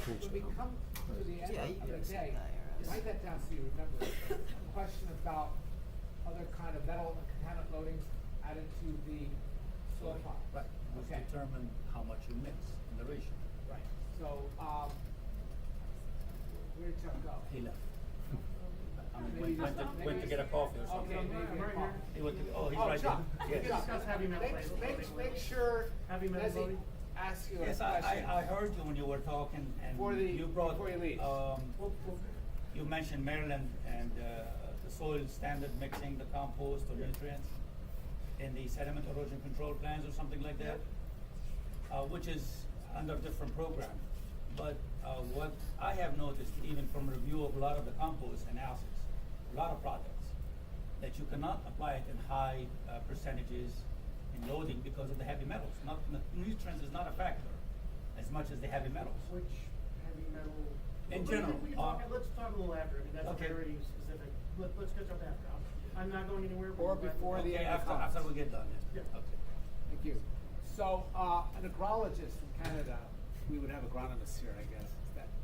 when we come to the end Yeah, you of the can sit day, there. write that down so you remember it. A question about other kind of metal and contaminant loadings added to the soil product. Right, which Okay. determine how much you mix in the ratio. Right. So, where did Chuck go? He left. I Maybe mean, went to, maybe went to get a coffee or something. Okay, maybe I'm right coffee. here. He went to, oh, he's Oh, right Chuck. there. Yes. Chuck. Discuss heavy metal loading. Make sure Heavy metal Leslie loading. asks you a Yes, question. I heard you when you were talking, and Before you brought, you leave. you mentioned Maryland and the soil standard mixing the compost or nutrients in the sediment erosion control plans or something like that, which is under a different program. But what I have noticed, even from review of a lot of the compost analysis, a lot of products, that you cannot apply it in high percentages in loading because of the heavy metals. Nutrients is not a factor as much as the heavy metals. Which heavy metal? In general, Let's talk a little after. I mean, that's okay. very specific. Let's catch up after. I'm not going anywhere. but Or we'll wrap before it up. the Okay, end of after comments. we get done then. Yeah. Okay. Thank you. So, an agrologist from Canada, we would have agronomists here, I guess.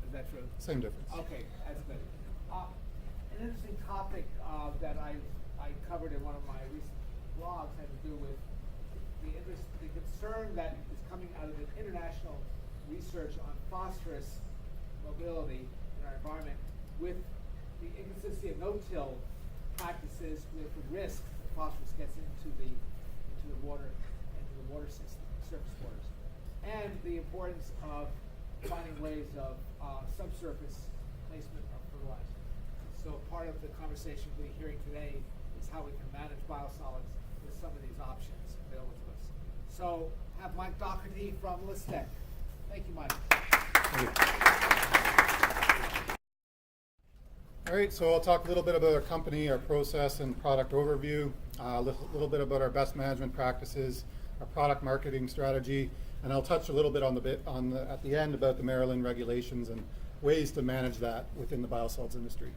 Is that true? Same difference. Okay, that's good. An interesting topic that I covered in one of my recent blogs had to do with the concern that is coming out of the international research on phosphorus mobility in our environment with the inconsistency of no-till practices with the risk that phosphorus gets into the water, system, surface waters, and the importance of finding ways of subsurface placement of fertilizer. So part of the conversation we're hearing today is how we can manage biosolids with some of these options available to us. So have Mike Doherty from Listec. Thank you, Mike. All right, so I'll talk a little bit about our company, our process and product overview, a little bit about our best management practices, our product marketing strategy, and I'll touch a little bit at the end about the Maryland regulations and ways to manage that within the biosolids industry.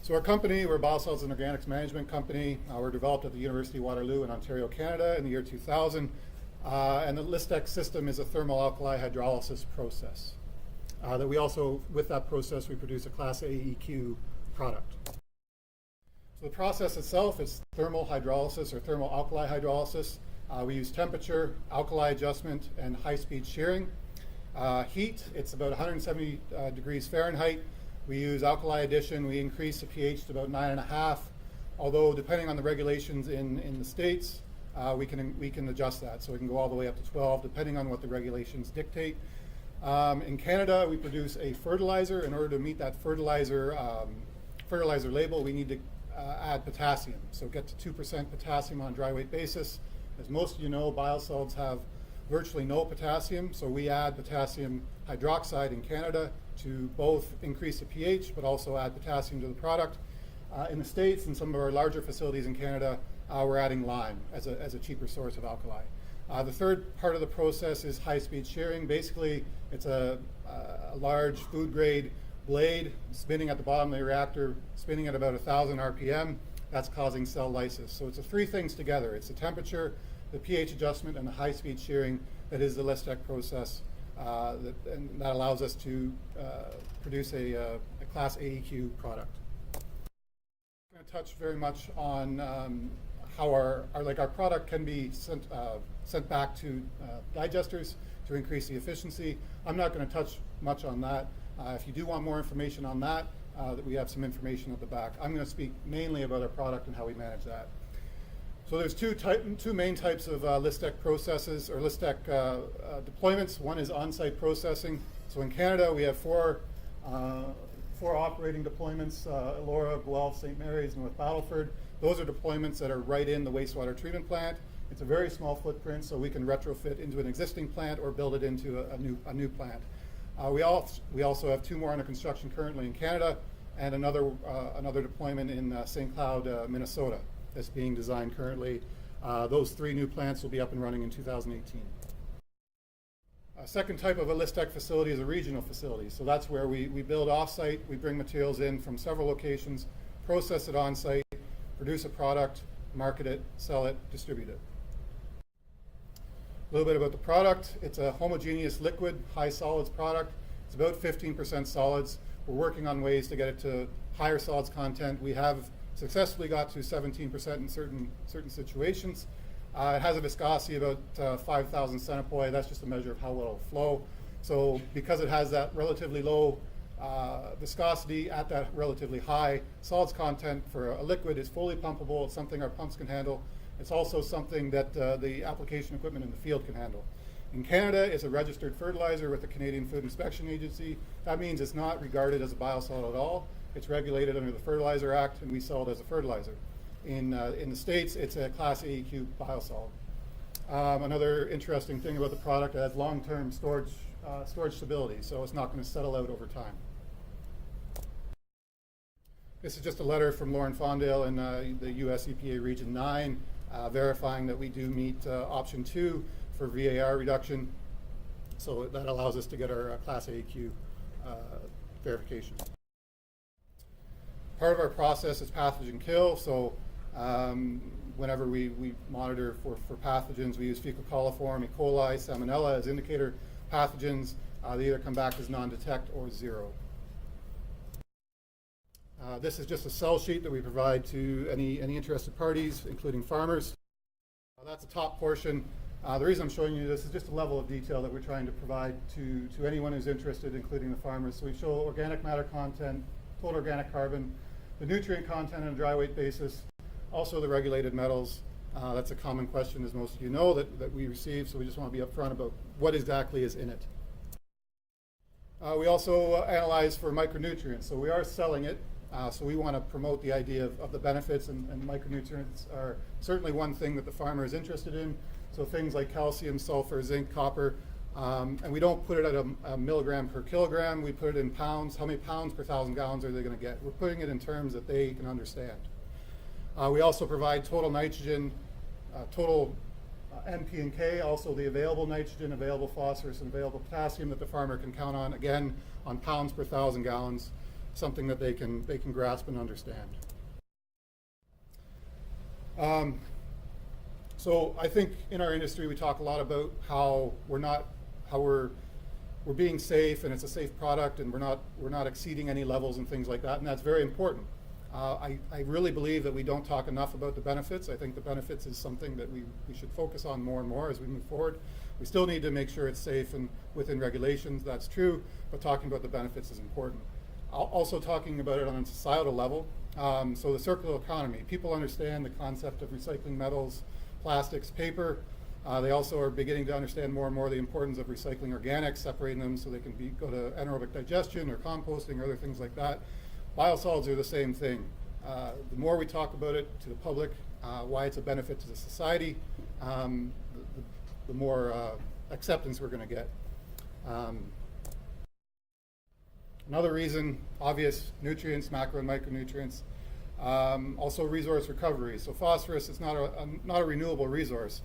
So our company, we're a biosolids and organics management company. We're developed at the University of Waterloo in Ontario, Canada in the year 2000. And the Listec system is a thermal alkali hydrolysis process. That we also, with that process, we produce a Class A EQ product. So the process itself is thermal hydrolysis or thermal alkali hydrolysis. We use temperature, alkali adjustment, and high-speed shearing. Heat, it's about 170 degrees Fahrenheit. We use alkali addition. We increase the pH to about 9.5. Although, depending on the regulations in the states, we can adjust that. So we can go all the way up to 12, depending on what the regulations dictate. In Canada, we produce a fertilizer. In order to meet that fertilizer label, we need to add potassium. So get to 2% potassium on a dry weight basis. As most of you know, biosolids have virtually no potassium, so we add potassium hydroxide in Canada to both increase the pH, but also add potassium to the product. In the States and some of our larger facilities in Canada, we're adding lime as a cheaper source of alkali. The third part of the process is high-speed shearing. Basically, it's a large food-grade blade spinning at the bottom of the reactor, spinning at about 1,000 RPM. That's causing cell lysis. So it's the three things together. It's the temperature, the pH adjustment, and the high-speed shearing that is the Listec process, and that allows us to produce a Class AEQ product. I'm going to touch very much on how our product can be sent back to digesters to increase the efficiency. I'm not going to touch much on that. If you do want more information on that, we have some information at the back. I'm going to speak mainly about our product and how we manage that. So there's two main types of Listec processes or Listec deployments. One is on-site processing. So in Canada, we have four operating deployments: Elora, Guelph, St. Mary's, North Battleford. Those are deployments that are right in the wastewater treatment plant. It's a very small footprint, so we can retrofit into an existing plant or build it into a new plant. We also have two more under construction currently in Canada, and another deployment in St. Cloud, Minnesota, that's being designed currently. Those three new plants will be up and running in 2018. A second type of a Listec facility is a regional facility. So that's where we build off-site. We bring materials in from several locations, process it on-site, produce a product, market it, sell it, distribute it. A little bit about the product. It's a homogeneous liquid, high solids product. It's about 15% solids. We're working on ways to get it to higher solids content. We have successfully got to 17% in certain situations. It has a viscosity about 5,000 centipoi. That's just a measure of how well it'll flow. So because it has that relatively low viscosity at that relatively high solids content for a liquid, is fully pumpable. It's something our pumps can handle. It's also something that the application equipment in the field can handle. In Canada, it's a registered fertilizer with the Canadian Food Inspection Agency. That means it's not regarded as a biosolid at all. It's regulated under the Fertilizer Act, and we sell it as a fertilizer. In the States, it's a Class AEQ biosolid. Another interesting thing about the product, it has long-term storage stability, so it's not going to settle out over time. This is just a letter from Lauren Fondale in the US EPA Region 9, verifying that we do meet option 2 for VAR reduction. So that allows us to get our Class AEQ verification. Part of our process is pathogen kill. So whenever we monitor for pathogens, we use fecal coliform, E. coli, Salmonella as indicator pathogens. They either come back as non-detect or 0. This is just a cell sheet that we provide to any interested parties, including farmers. That's the top portion. The reason I'm showing you this is just a level of detail that we're trying to provide to anyone who's interested, including the farmers. So we show organic matter content, total organic carbon, the nutrient content on a dry weight basis, also the regulated metals. That's a common question, as most of you know, that we receive, so we just want to be upfront about what exactly is in it. We also analyze for micronutrients, so we are selling it. So we want to promote the idea of the benefits, and micronutrients are certainly one thing that the farmer is interested in. So things like calcium, sulfur, zinc, copper, and we don't put it at a milligram per kilogram. We put it in pounds. How many pounds per 1,000 gallons are they going to get? We're putting it in terms that they can understand. We also provide total nitrogen, total NP and K, also the available nitrogen, available phosphorus, and available potassium that the farmer can count on, again, on pounds per 1,000 gallons. Something that they can grasp and understand. So I think in our industry we talk a lot about how we're being safe, and it's a safe product, and we're not exceeding any levels and things like that, and that's very important. I really believe that we don't talk enough about the benefits. I think the benefits is something that we should focus on more and more as we move forward. We still need to make sure it's safe and within regulations, that's true, but talking about the benefits is important. Also talking about it on a societal level. So the circular economy, people understand the concept of recycling metals, plastics, paper. They also are beginning to understand more and more the importance of recycling organics, separating them so they can go to anaerobic digestion or composting or other things like that. Biosolids are the same thing. The more we talk about it to the public, why it's a benefit to the society, the more acceptance we're going to get. Another reason, obvious, nutrients, macro and micronutrients. Also resource recovery. So phosphorus is not a renewable resource.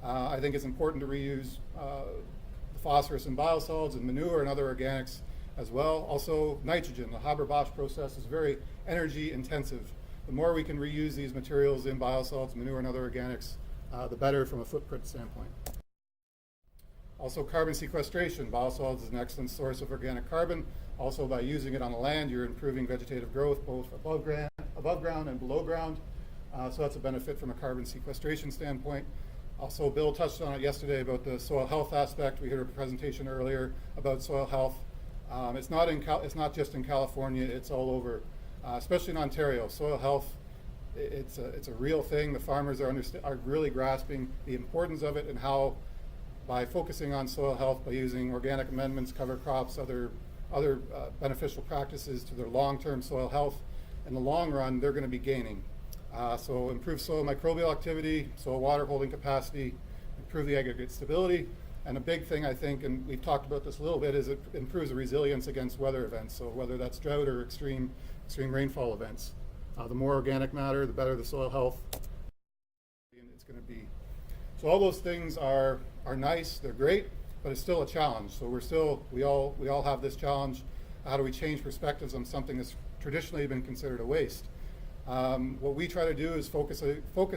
I think it's important to reuse the phosphorus in biosolids and manure and other organics as well. Also nitrogen. The Haber-Bosch process is very energy intensive. The more we can reuse these materials in biosolids, manure and other organics, the better from a footprint standpoint. Also carbon sequestration. Biosolids is an excellent source of organic carbon. Also by using it on the land, you're improving vegetative growth both above ground and below ground. So that's a benefit from a carbon sequestration standpoint. Also, Bill touched on it yesterday about the soil health aspect. We heard a presentation earlier about soil health. It's not just in California, it's all over, especially in Ontario. Soil health, it's a real thing. The farmers are really grasping the importance of it, and how by focusing on soil health, by using organic amendments, cover crops, other beneficial practices to their long-term soil health, in the long run, they're going to be gaining. So improve soil microbial activity, soil water holding capacity, improve the aggregate stability, and a big thing I think, and we've talked about this a little bit, is it improves the resilience against weather events. So whether that's drought or extreme rainfall events. The more organic matter, the better the soil health it's going to be. So all those things are nice, they're great, but it's still a challenge. So we all have this challenge. How do we change perspectives on something that's traditionally been considered a waste? What we try to do is focus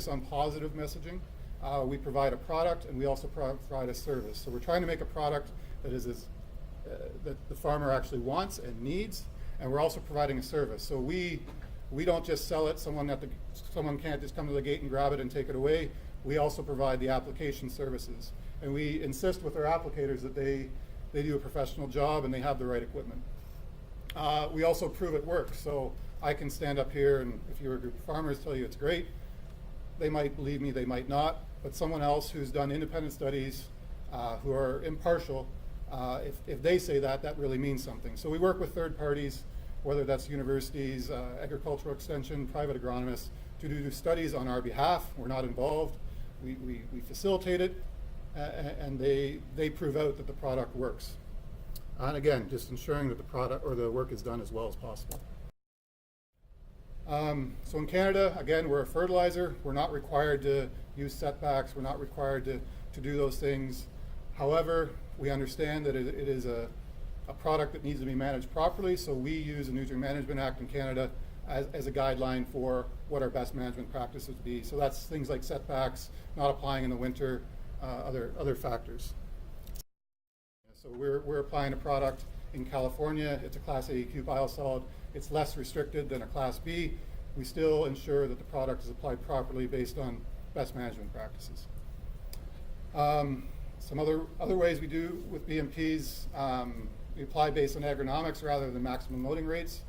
on positive messaging. We provide a product, and we also provide a service. So we're trying to make a product that is that the farmer actually wants and needs, and we're also providing a service. So we don't just sell it. Someone can't just come to the gate and grab it and take it away. We also provide the application services, and we insist with our applicators that they do a professional job and they have the right equipment. We also prove it works. So I can stand up here, and if you're a group of farmers, tell you it's great. They might believe me, they might not, but someone else who's done independent studies, who are impartial, if they say that, that really means something. So we work with third parties, whether that's universities, agricultural extension, private agronomists, to do studies on our behalf. We're not involved. We facilitate it, and they prove out that the product works. And again, just ensuring that the product or the work is done as well as possible. So in Canada, again, we're a fertilizer. We're not required to use setbacks. We're not required to do those things. However, we understand that it is a product that needs to be managed properly, so we use the Nutrient Management Act in Canada as a guideline for what our best management practices would be. So that's things like setbacks, not applying in the winter, other factors. So we're applying a product in California. It's a Class AEQ biosolid. It's less restricted than a Class B. We still ensure that the product is applied properly based on best management practices. Some other ways we do with BMPs, we apply based on agronomics rather than maximum loading rates.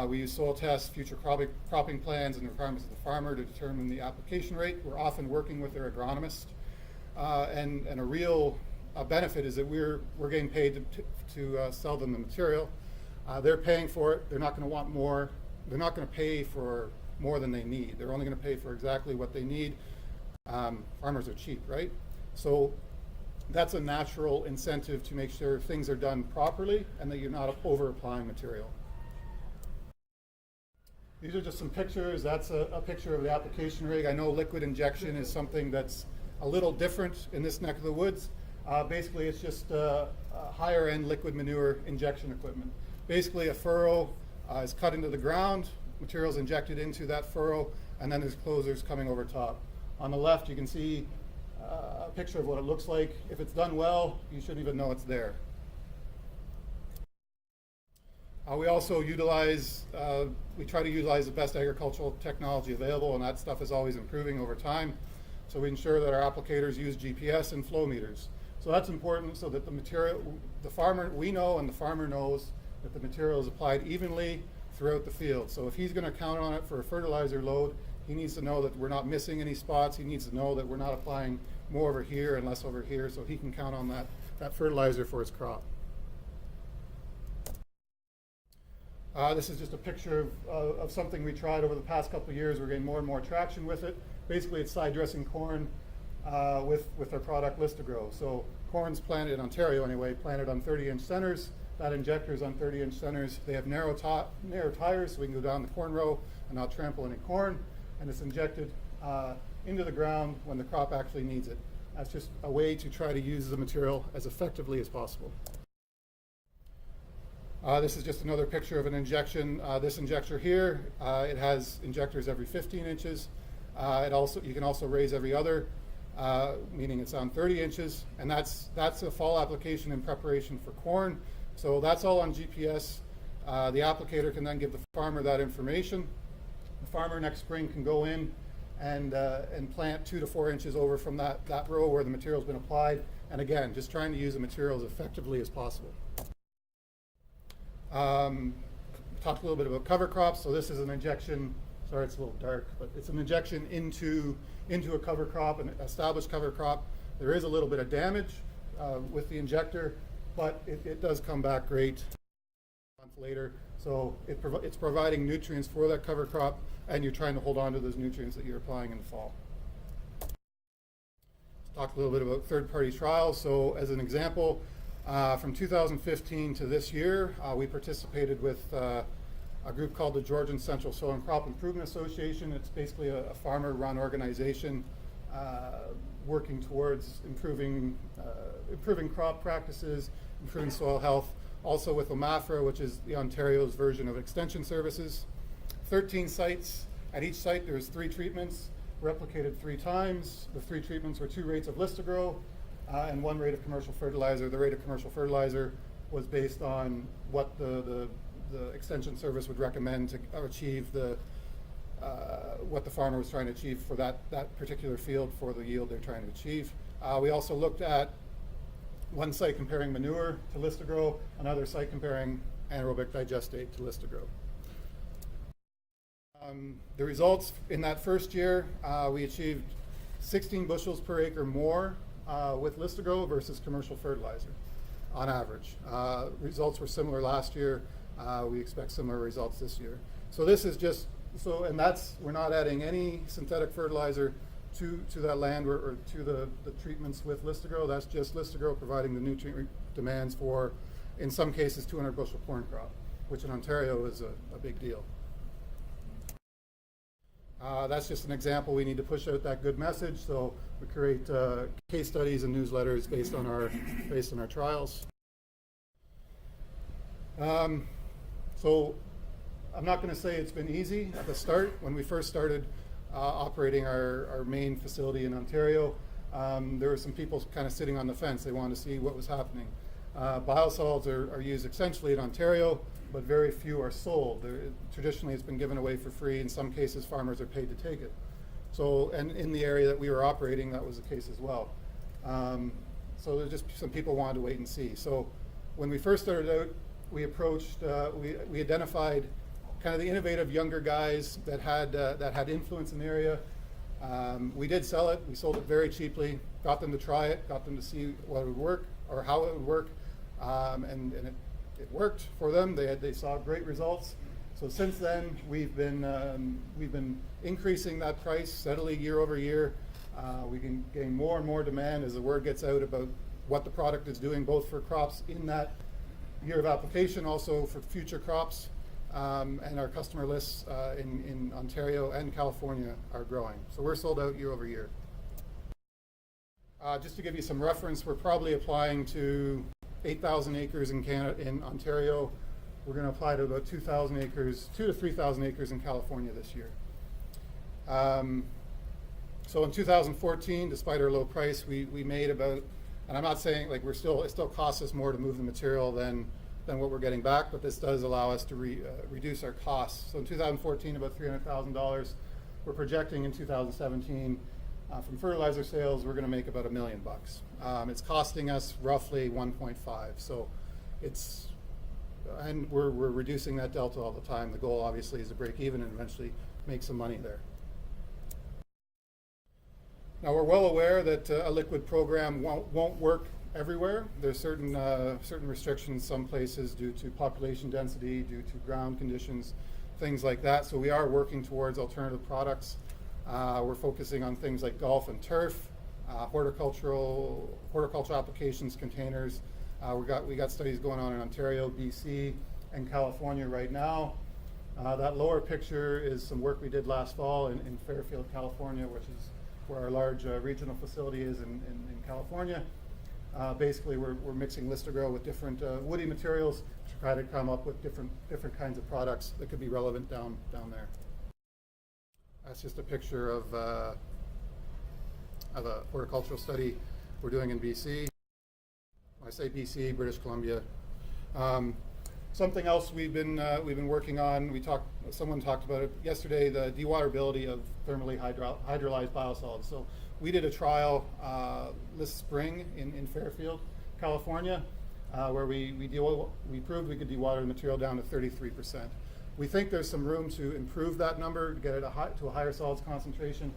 We use soil tests, future cropping plans, and the requirements of the farmer to determine the application rate. We're often working with their agronomist, and a real benefit is that we're getting paid to sell them the material. They're paying for it. They're not going to want more. They're not going to pay for more than they need. They're only going to pay for exactly what they need. Farmers are cheap, right? So that's a natural incentive to make sure things are done properly and that you're not over applying material. These are just some pictures. That's a picture of the application rig. I know liquid injection is something that's a little different in this neck of the woods. Basically, it's just higher end liquid manure injection equipment. Basically, a furrow is cut into the ground, materials injected into that furrow, and then there's closers coming over top. On the left, you can see a picture of what it looks like. If it's done well, you shouldn't even know it's there. We also utilize, we try to utilize the best agricultural technology available, and that stuff is always improving over time. So we ensure that our applicators use GPS and flow meters. So that's important so that the material, the farmer, we know and the farmer knows that the material is applied evenly throughout the field. So if he's going to count on it for a fertilizer load, he needs to know that we're not missing any spots. He needs to know that we're not applying more over here and less over here, so he can count on that fertilizer for his crop. This is just a picture of something we tried over the past couple of years. We're getting more and more traction with it. Basically, it's side dressing corn with our product Listagrow. So corn's planted in Ontario anyway, planted on 30-inch centers. That injector is on 30-inch centers. They have narrow tires, so we can go down the corn row and not trample any corn. And it's injected into the ground when the crop actually needs it. That's just a way to try to use the material as effectively as possible. This is just another picture of an injection. This injector here, it has injectors every 15 inches. You can also raise every other, meaning it's on 30 inches, and that's a fall application in preparation for corn. So that's all on GPS. The applicator can then give the farmer that information. The farmer next spring can go in and plant 2 to 4 inches over from that row where the material's been applied. And again, just trying to use the material as effectively as possible. Talked a little bit about cover crops. So this is an injection. Sorry, it's a little dark, but it's an injection into a cover crop, an established cover crop. There is a little bit of damage with the injector, but it does come back great a month later. So it's providing nutrients for that cover crop, and you're trying to hold on to those nutrients that you're applying in the fall. Let's talk a little bit about third-party trials. So as an example, from 2015 to this year, we participated with a group called the Georgian Central Soil and Crop Improvement Association. It's basically a farmer-run organization working towards improving crop practices, improving soil health. Also with OMAFRA, which is the Ontario's version of extension services. 13 sites. At each site there's 3 treatments, replicated 3 times. The 3 treatments were 2 rates of Listagrow and 1 rate of commercial fertilizer. The rate of commercial fertilizer was based on what the extension service would recommend to achieve what the farmer was trying to achieve for that particular field for the yield they're trying to achieve. We also looked at one site comparing manure to Listagrow, another site comparing anaerobic digestate to Listagrow. The results in that first year, we achieved 16 bushels per acre more with Listagrow versus commercial fertilizer on average. Results were similar last year. We expect similar results this year. So this is just, and we're not adding any synthetic fertilizer to that land or to the treatments with Listagrow. That's just Listagrow providing the nutrient demands for, in some cases, 200 bushel corn crop, which in Ontario is a big deal. That's just an example. We need to push out that good message, so we create case studies and newsletters based on our trials. So I'm not going to say it's been easy at the start. When we first started operating our main facility in Ontario, there were some people kind of sitting on the fence. They wanted to see what was happening. Biosolids are used essentially in Ontario, but very few are sold. Traditionally, it's been given away for free. In some cases, farmers are paid to take it. So, and in the area that we were operating, that was the case as well. So there's just some people wanted to wait and see. So when we first started out, we approached, we identified kind of the innovative younger guys that had influence in the area. We did sell it. We sold it very cheaply. Got them to try it. Got them to see what would work or how it would work, and it worked for them. They saw great results. So since then, we've been increasing that price steadily year over year. We can gain more and more demand as the word gets out about what the product is doing, both for crops in that year of application, also for future crops. And our customer lists in Ontario and California are growing. So we're sold out year over year. Just to give you some reference, we're probably applying to 8,000 acres in Ontario. We're going to apply to about 2,000 acres, 2,000 to 3,000 acres in California this year. So in 2014, despite our low price, we made about, and I'm not saying like it still costs us more to move the material than what we're getting back, but this does allow us to reduce our costs. So in 2014, about $300,000. We're projecting in 2017, from fertilizer sales, we're going to make about $1 million. It's costing us roughly 1.5. So and we're reducing that delta all the time. The goal obviously is to break even and eventually make some money there. Now we're well aware that a liquid program won't work everywhere. There's certain restrictions some places due to population density, due to ground conditions, things like that. So we are working towards alternative products. We're focusing on things like golf and turf, horticultural applications, containers. We got studies going on in Ontario, BC, and California right now. That lower picture is some work we did last fall in Fairfield, California, which is where our large regional facility is in California. Basically, we're mixing Listagrow with different woody materials to try to come up with different kinds of products that could be relevant down there. That's just a picture of a horticultural study we're doing in BC. When I say BC, British Columbia. Something else we've been working on. Someone talked about it yesterday. The dewaterability of thermally hydrolyzed biosolids. So we did a trial this spring in Fairfield, California, where we proved we could dewater the material down to 33%. We think there's some room to improve that number, to get it to a higher solids concentration.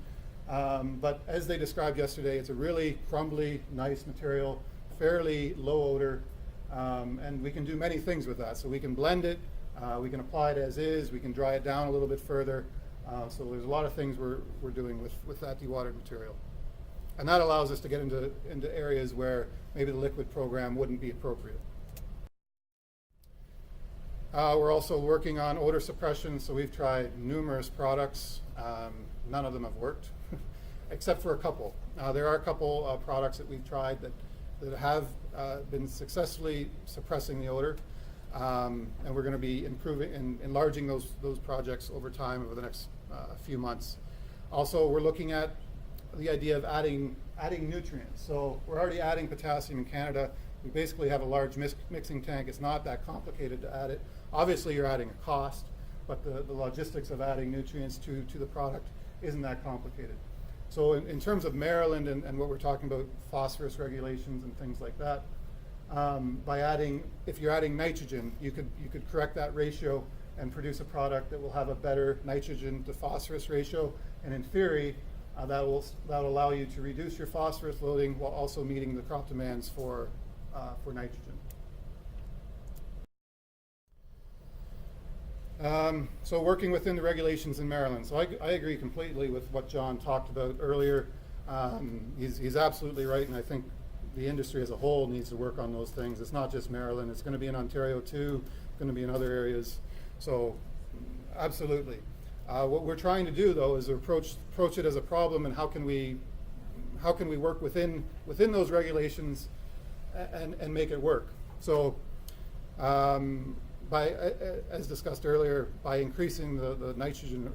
But as they described yesterday, it's a really crumbly, nice material, fairly low odor, and we can do many things with that. So we can blend it, we can apply it as is, we can dry it down a little bit further. So there's a lot of things we're doing with that dewatered material. And that allows us to get into areas where maybe the liquid program wouldn't be appropriate. We're also working on odor suppression, so we've tried numerous products. None of them have worked, except for a couple. There are a couple products that we've tried that have been successfully suppressing the odor, and we're going to be improving and enlarging those projects over time over the next few months. Also, we're looking at the idea of adding nutrients. So we're already adding potassium in Canada. We basically have a large mixing tank. It's not that complicated to add it. Obviously, you're adding a cost, but the logistics of adding nutrients to the product isn't that complicated. So in terms of Maryland and what we're talking about, phosphorus regulations and things like that, by adding, if you're adding nitrogen, you could correct that ratio and produce a product that will have a better nitrogen to phosphorus ratio. And in theory, that'll allow you to reduce your phosphorus loading while also meeting the crop demands for nitrogen. So working within the regulations in Maryland. So I agree completely with what John talked about earlier. He's absolutely right, and I think the industry as a whole needs to work on those things. It's not just Maryland. It's going to be in Ontario too. It's going to be in other areas. So absolutely. What we're trying to do though is approach it as a problem, and how can we work within those regulations and make it work. So as discussed earlier, by increasing the nitrogen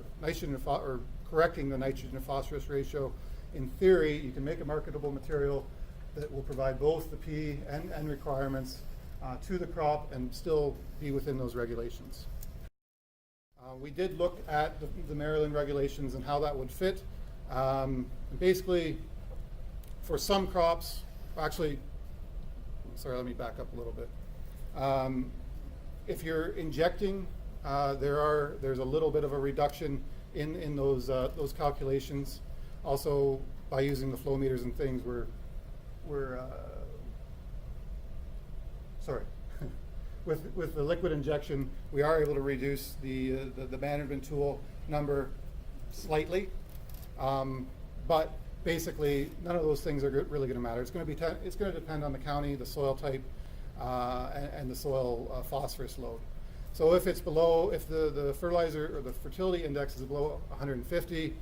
or correcting the nitrogen to phosphorus ratio, in theory, you can make a marketable material that will provide both the P and N requirements to the crop and still be within those regulations. We did look at the Maryland regulations and how that would fit. Basically, for some crops, actually, sorry, let me back up a little bit. If you're injecting, there's a little bit of a reduction in those calculations. Also, by using the flow meters and things, sorry. With the liquid injection, we are able to reduce the management tool number slightly, but basically none of those things are really going to matter. It's going to depend on the county, the soil type, and the soil phosphorus load. So if it's below, if the fertilizer or the fertility index is below 150,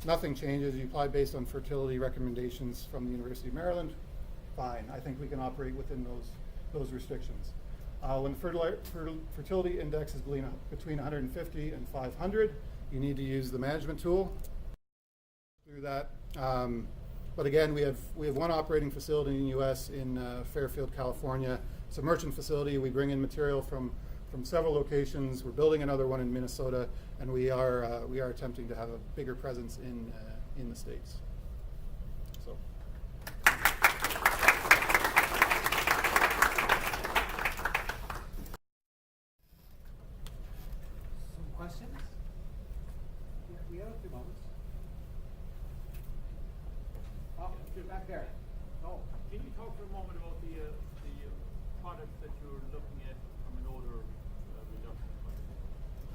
nothing changes. You apply based on fertility recommendations from the University of Maryland. Fine, I think we can operate within those restrictions. When fertility index is between 150 and 500, you need to use the management tool through that. But again, we have one operating facility in the U.S. in Fairfield, California. It's a merchant facility. We bring in material from several locations. We're building another one in Minnesota, and we are attempting to have a bigger presence in the States. So. Some questions? Yeah, we have a few moments. Oh, you're back there. Oh. Can you talk for a moment about the products that you're looking at from an odor reduction point of view?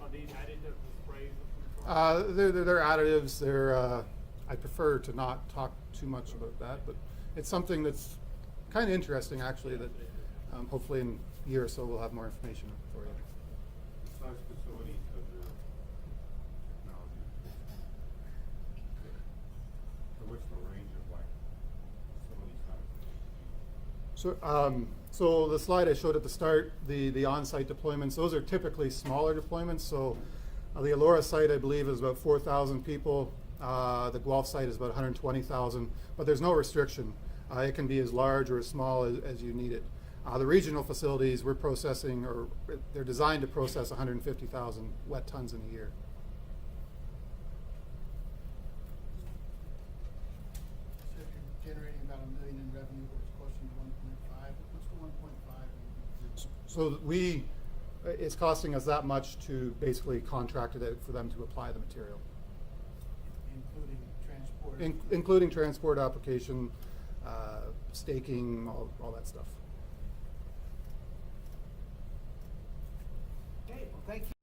Are these additives or sprays of some sort? They're additives. I prefer to not talk too much about that, but it's something that's kind of interesting, actually, that hopefully in a year or so we'll have more information for you. Size facilities of the technology. So what's the range of like facility size? So the slide I showed at the start, the on-site deployments, those are typically smaller deployments. So the Elora site, I believe, is about 4,000 people. The Guelph site is about 120,000, but there's no restriction. It can be as large or as small as you need it. The regional facilities, we're processing, or they're designed to process 150,000 wet tons in a year. So if you're generating about $1 million in revenue, but it's costing you 1.5, what's the 1.5? So it's costing us that much to basically contract it out for them to apply the material. Including transport? Including transport, application, staking, all that stuff. Okay, well, thank you.